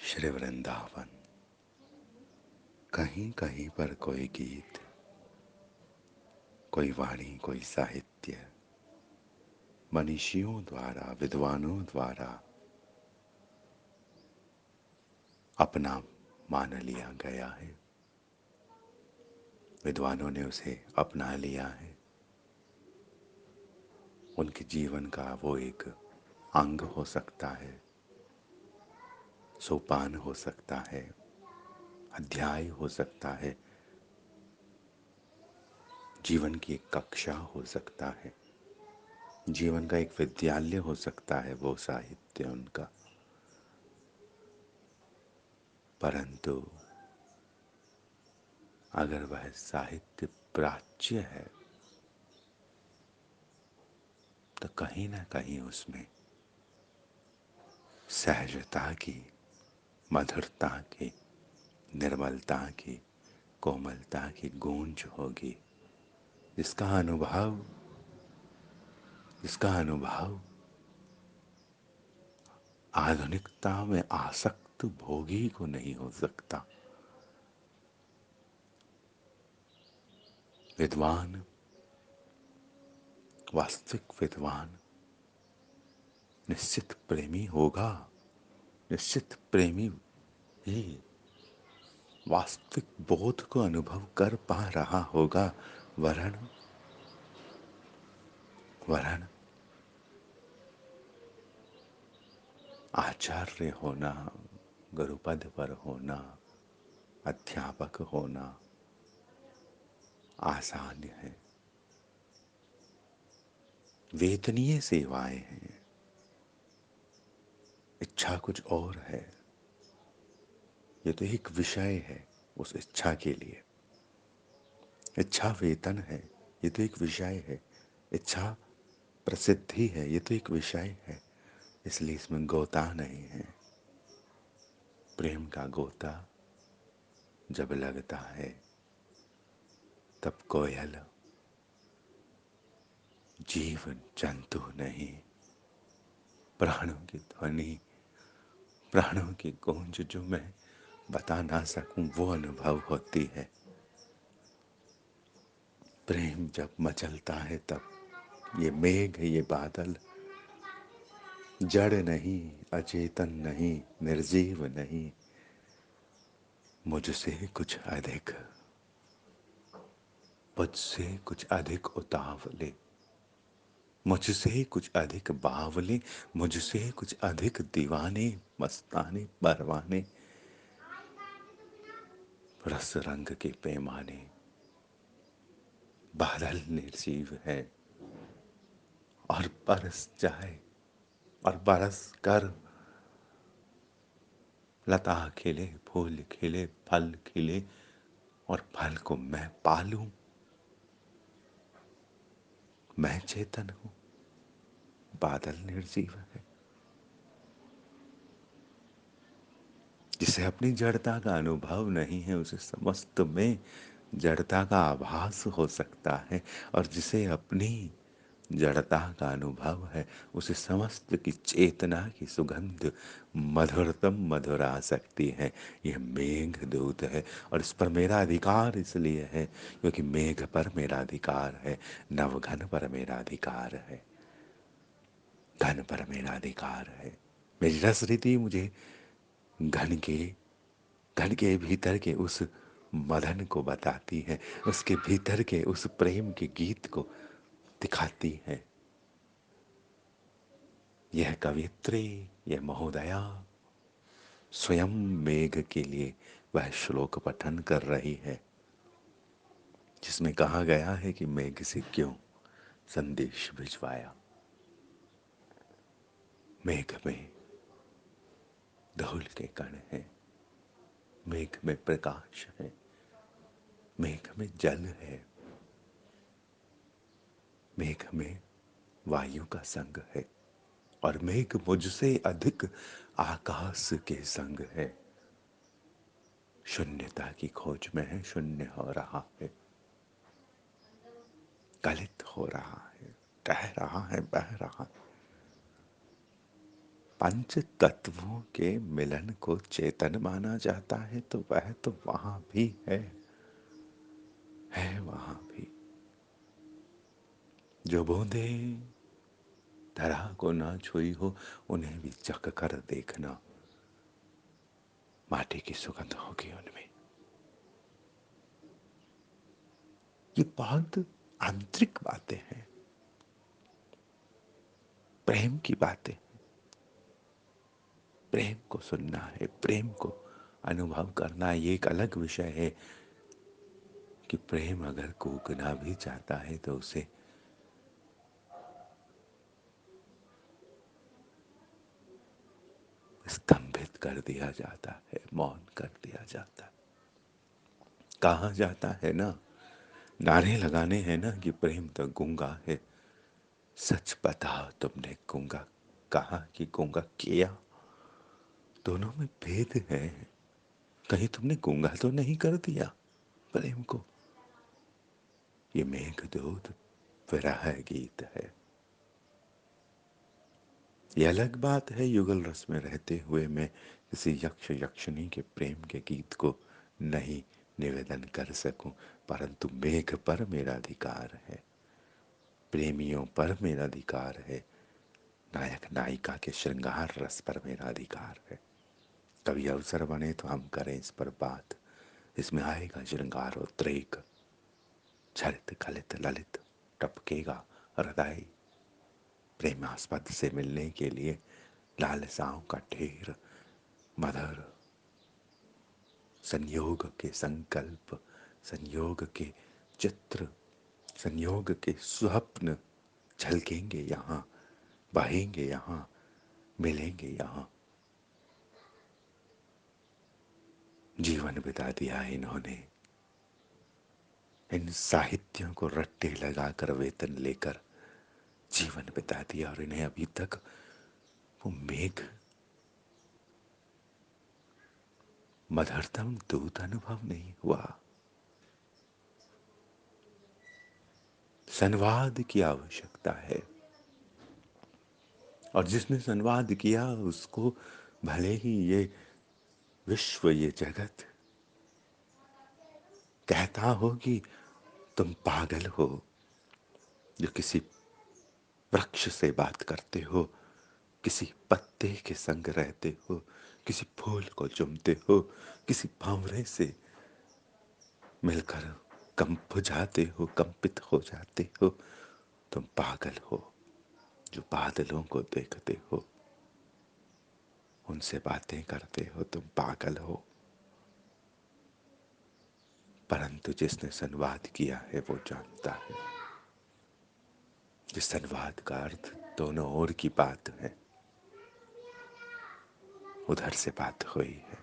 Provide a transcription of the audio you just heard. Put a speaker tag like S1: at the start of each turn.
S1: श्री वृंदावन। कहीं कहीं पर कोई गीत, कोई वाणी, कोई साहित्य मनीषियों द्वारा, विद्वानों द्वारा अपना मान लिया गया है। विद्वानों ने उसे अपना लिया है। उनके जीवन का वो एक अंग हो सकता है, सोपान हो सकता है, अध्याय हो सकता है, जीवन की एक कक्षा हो सकता है, जीवन का एक विद्यालय हो सकता है वो साहित्य उनका। परंतु अगर वह साहित्य प्राच्य है तो कहीं ना कहीं उसमें सहजता की, मधुरता की, निर्मलता की, कोमलता की गूंज होगी, जिसका अनुभव जिसका अनुभव आधुनिकता में आसक्त भोगी को नहीं हो सकता। विद्वान, वास्तविक विद्वान निश्चित प्रेमी होगा। निश्चित प्रेमी ही वास्तविक बोध को अनुभव कर पा रहा होगा। वरण वरण आचार्य होना, गुरुपद पर होना, अध्यापक होना आसान है। वेतनीय सेवाएं हैं, इच्छा कुछ और है। ये तो एक विषय है उस इच्छा के लिए। इच्छा वेतन है, ये तो एक विषय है। इच्छा प्रसिद्धि है, ये तो एक विषय है। इसलिए इसमें गोता नहीं है। प्रेम का गोता जब लगता है तब कोयल जीव जंतु नहीं, प्राणों की ध्वनि, प्राणों की गूंज जो मैं बता ना सकूं वो अनुभव होती है। प्रेम जब मचलता है तब ये मेघ, ये बादल जड़ नहीं, अचेतन नहीं, निर्जीव नहीं, मुझसे कुछ अधिक, मुझसे कुछ अधिक उतावले, मुझसे कुछ अधिक बावले, मुझसे कुछ अधिक दीवाने, मस्ताने, परवाने, रस रंग के पैमाने। बादल निर्जीव है और बरस जाए और बरस कर लता खिले, फूल खिले, फल खिले और फल को मैं पालूं। मैं चेतन हूं, बादल निर्जीव है। जिसे अपनी जड़ता का अनुभव नहीं है उसे समस्त में जड़ता का आभास हो सकता है, और जिसे अपनी जड़ता का अनुभव है उसे समस्त की चेतना की सुगंध मधुरतम मधुर आ सकती है। यह मेघ दूत है और इस पर मेरा अधिकार इसलिए है क्योंकि मेघ पर मेरा अधिकार है, नवघन पर मेरा अधिकार है, घन पर मेरा अधिकार है। मेरी रस रीति मुझे घन के घन के भीतर के उस मदन को बताती है, उसके भीतर के उस प्रेम के गीत को दिखाती है। यह कवियत्री, यह महोदया स्वयं मेघ के लिए वह श्लोक पठन कर रही है जिसमें कहा गया है कि मेघ से क्यों संदेश भिजवाया। मेघ में धूल के कण है, मेघ में प्रकाश है, मेघ में जल है, मेघ में वायु का संग है, और मेघ मुझसे अधिक आकाश के संग है। शून्यता की खोज में है, शून्य हो रहा है, गलित हो रहा है, टह रहा है, बह रहा है। पंच तत्वों के मिलन को चेतन माना जाता है, तो वह तो वहां भी है वहां भी। जो बूंदे धरा को ना छुई हो, उन्हें भी चख कर देखना, माटी की सुगंध होगी उनमें। ये बहुत आंतरिक बातें हैं, प्रेम की बातें। प्रेम को सुनना है, प्रेम को अनुभव करना। ये एक अलग विषय है कि प्रेम अगर कूकना भी चाहता है तो उसे स्तंभित कर दिया जाता है, मौन कर दिया जाता है। कहा जाता है ना, नारे लगाने हैं ना कि प्रेम तो गूंगा है। सच बताओ, तुमने गूंगा कहा कि गूंगा किया? दोनों में भेद है। कहीं तुमने गूंगा तो नहीं कर दिया प्रेम को? ये मेघदूत विरह गीत है। ये अलग बात है, युगल रस में रहते हुए मैं किसी यक्ष यक्षिणी के प्रेम के गीत को नहीं निवेदन कर सकूं, परंतु मेघ पर मेरा अधिकार है, प्रेमियों पर मेरा अधिकार है, नायक नायिका के श्रृंगार रस पर मेरा अधिकार है। कभी अवसर बने तो हम करें इस पर बात। इसमें आएगा श्रृंगार उद्रेक, छलित खलित ललित टपकेगा हृदय, प्रेमास्पद से मिलने के लिए लालसाओं का ढेर, मधुर संयोग के संकल्प, संयोग के चित्र, संयोग के स्वप्न झलकेंगे यहाँ, बहेंगे यहाँ, मिलेंगे यहाँ। जीवन बिता दिया इन्होंने इन साहित्यों को रट्टे लगाकर वेतन लेकर, जीवन बिता दिया, और इन्हें अभी तक वो मेघ मधुरतम दूत अनुभव नहीं हुआ। संवाद की आवश्यकता है, और जिसने संवाद किया उसको भले ही ये विश्व, ये जगत कहता हो कि तुम पागल हो, जो किसी वृक्ष से बात करते हो, किसी पत्ते के संग रहते हो, किसी फूल को चूमते हो, किसी भंवरे से मिलकर कंप जाते हो, कंपित हो जाते हो, तुम पागल हो। जो बादलों को देखते हो, उनसे बातें करते हो, तुम पागल हो। परंतु जिसने संवाद किया है वो जानता है, जिस संवाद का अर्थ दोनों ओर की बात है, उधर से बात हुई है।